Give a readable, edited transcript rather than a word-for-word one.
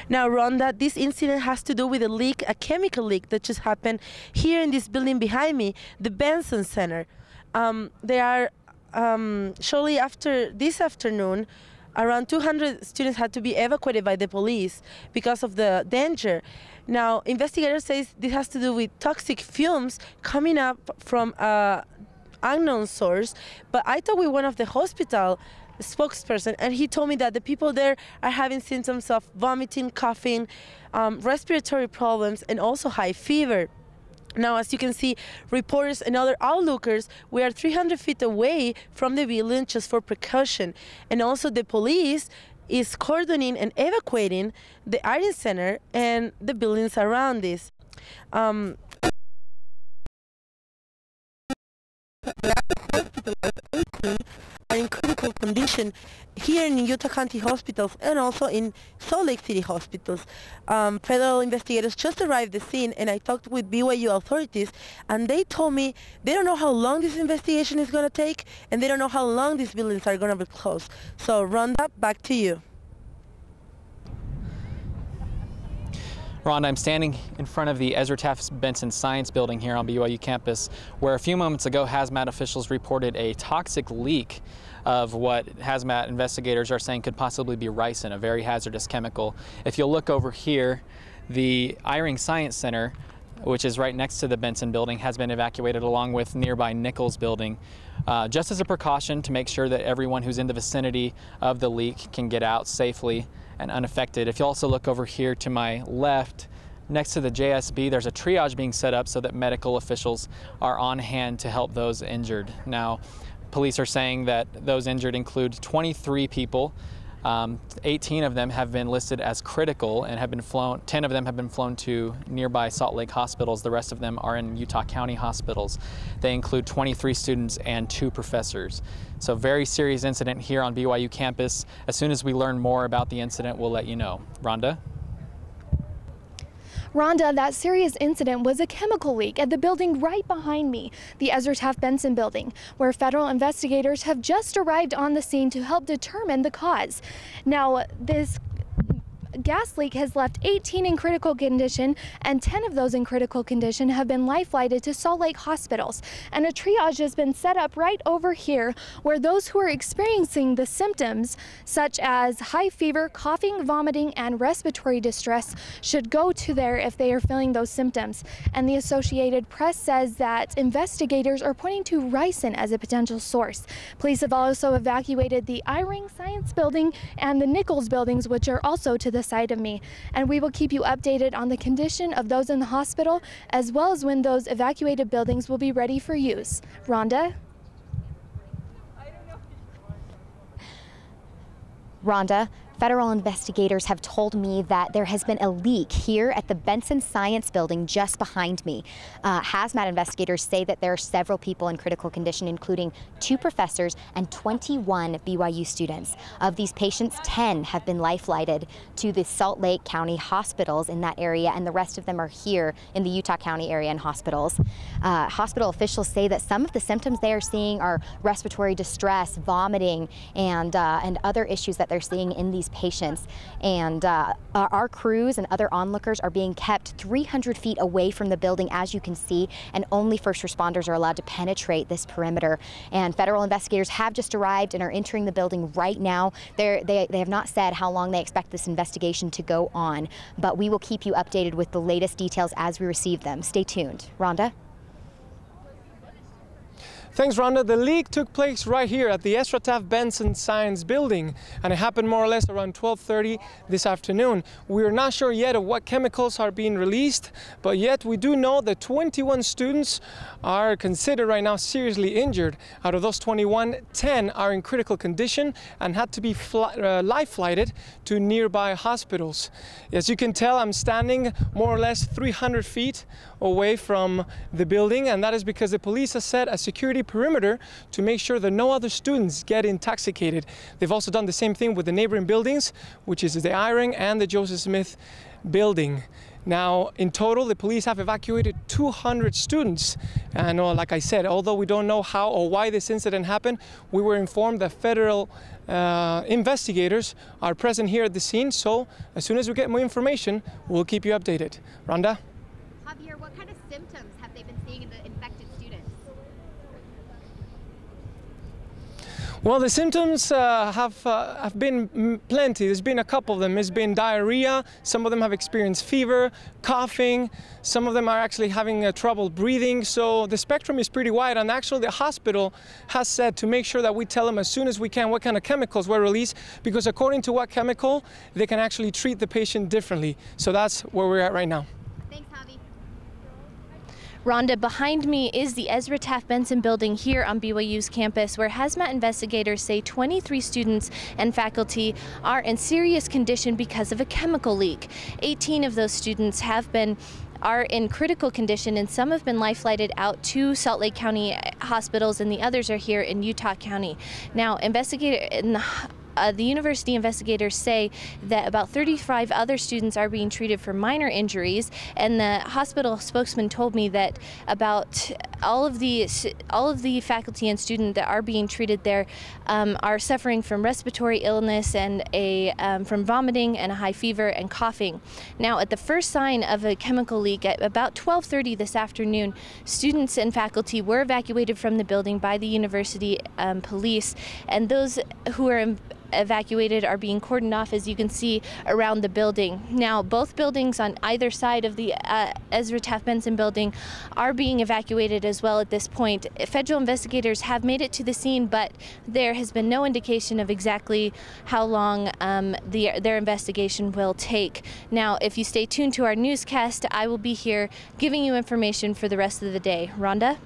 Now, Rhonda, this incident has to do with a leak, a chemical leak that just happened here in this building behind me, the Benson Center. Shortly after this afternoon, around 200 students had to be evacuated by the police because of the danger. Now, investigators say this has to do with toxic fumes coming up from an unknown source, but I talked with one of the hospital spokesperson, and he told me that the people there are having symptoms of vomiting, coughing, respiratory problems, and also high fever. Now, as you can see, reporters and other onlookers, we are 300 feet away from the building just for precaution. And also the police is cordoning and evacuating the Iron Center and the buildings around this. Are in critical condition here in Utah County hospitals and also in Salt Lake City hospitals. Federal investigators just arrived at the scene, and I talked with BYU authorities, and they told me they don't know how long this investigation is going to take, and they don't know how long these buildings are going to be closed. So, Rhonda, back to you. Rhonda, I'm standing in front of the Ezra Taft Benson Science Building here on BYU campus, where a few moments ago hazmat officials reported a toxic leak of what hazmat investigators are saying could possibly be ricin, a very hazardous chemical. If you'll look over here, the Eyring Science Center, which is right next to the Benson Building, has been evacuated along with nearby Nichols Building, just as a precaution to make sure that everyone who's in the vicinity of the leak can get out safely and unaffected. If you also look over here to my left, next to the JSB, there's a triage being set up so that medical officials are on hand to help those injured. Now, police are saying that those injured include 23 people. 18 of them have been listed as critical and have been flown. 10 of them have been flown to nearby Salt Lake hospitals. The rest of them are in Utah County hospitals. They include 23 students and 2 professors. So very serious incident here on BYU campus. As soon as we learn more about the incident, we'll let you know. Rhonda? Rhonda, that serious incident was a chemical leak at the building right behind me, the Ezra Taft Benson Building, where federal investigators have just arrived on the scene to help determine the cause. Now, this gas leak has left 18 in critical condition, and 10 of those in critical condition have been life-flighted to Salt Lake hospitals. And a triage has been set up right over here where those who are experiencing the symptoms, such as high fever, coughing, vomiting, and respiratory distress, should go to there if they are feeling those symptoms. And the Associated Press says that investigators are pointing to ricin as a potential source. Police have also evacuated the Eyring Science Building and the Nichols buildings, which are also to the side of me, and we will keep you updated on the condition of those in the hospital, as well as when those evacuated buildings will be ready for use. Rhonda? Rhonda, federal investigators have told me that there has been a leak here at the Benson Science Building just behind me. Hazmat investigators say that there are several people in critical condition, including 2 professors and 21 BYU students. Of these patients, 10 have been life-flighted to the Salt Lake County hospitals in that area, and the rest of them are here in the Utah County area in hospitals. Hospital officials say that some of the symptoms they are seeing are respiratory distress, vomiting, and other issues that they're seeing in these patients. And our crews and other onlookers are being kept 300 feet away from the building, as you can see, and only first responders are allowed to penetrate this perimeter. And federal investigators have just arrived and are entering the building right now. They have not said how long they expect this investigation to go on, but we will keep you updated with the latest details as we receive them. Stay tuned. Rhonda? Thanks, Rhonda. The leak took place right here at the Ezra Taft Benson Science Building, and it happened more or less around 12:30 this afternoon. We are not sure yet of what chemicals are being released, but yet we do know that 21 students are considered right now seriously injured. Out of those 21, 10 are in critical condition and had to be life-flighted to nearby hospitals. As you can tell, I'm standing more or less 300 feet away from the building, and that is because the police have set a security security perimeter to make sure that no other students get intoxicated. They've also done the same thing with the neighboring buildings, which is the Eyring and the Joseph Smith building. Now, in total, the police have evacuated 200 students. And like I said, although we don't know how or why this incident happened, we were informed that federal investigators are present here at the scene. So as soon as we get more information, we'll keep you updated. Rhonda? Javier, what kind of symptoms have they been seeing in the infected students? Well, the symptoms have been plenty. There's been a couple of them. There's been diarrhea. Some of them have experienced fever, coughing. Some of them are actually having trouble breathing. So the spectrum is pretty wide. And actually, the hospital has said to make sure that we tell them as soon as we can what kind of chemicals were released, because according to what chemical, they can actually treat the patient differently. So that's where we're at right now. Thanks, Javi. Rhonda, behind me is the Ezra Taft Benson Building here on BYU's campus, where hazmat investigators say 23 students and faculty are in serious condition because of a chemical leak. 18 of those students are in critical condition, and some have been life-flighted out to Salt Lake County hospitals, and the others are here in Utah County. Now, the university investigators say that about 35 other students are being treated for minor injuries, and the hospital spokesman told me that about all of the faculty and students that are being treated there are suffering from respiratory illness and from vomiting and a high fever and coughing. Now, at the first sign of a chemical leak at about 12:30 this afternoon, students and faculty were evacuated from the building by the university police, and those who are evacuated are being cordoned off, as you can see, around the building. Now, both buildings on either side of the Ezra Taft Benson Building are being evacuated as well at this point. Federal investigators have made it to the scene, but there has been no indication of exactly how long their investigation will take. Now, if you stay tuned to our newscast, I will be here giving you information for the rest of the day. Rhonda?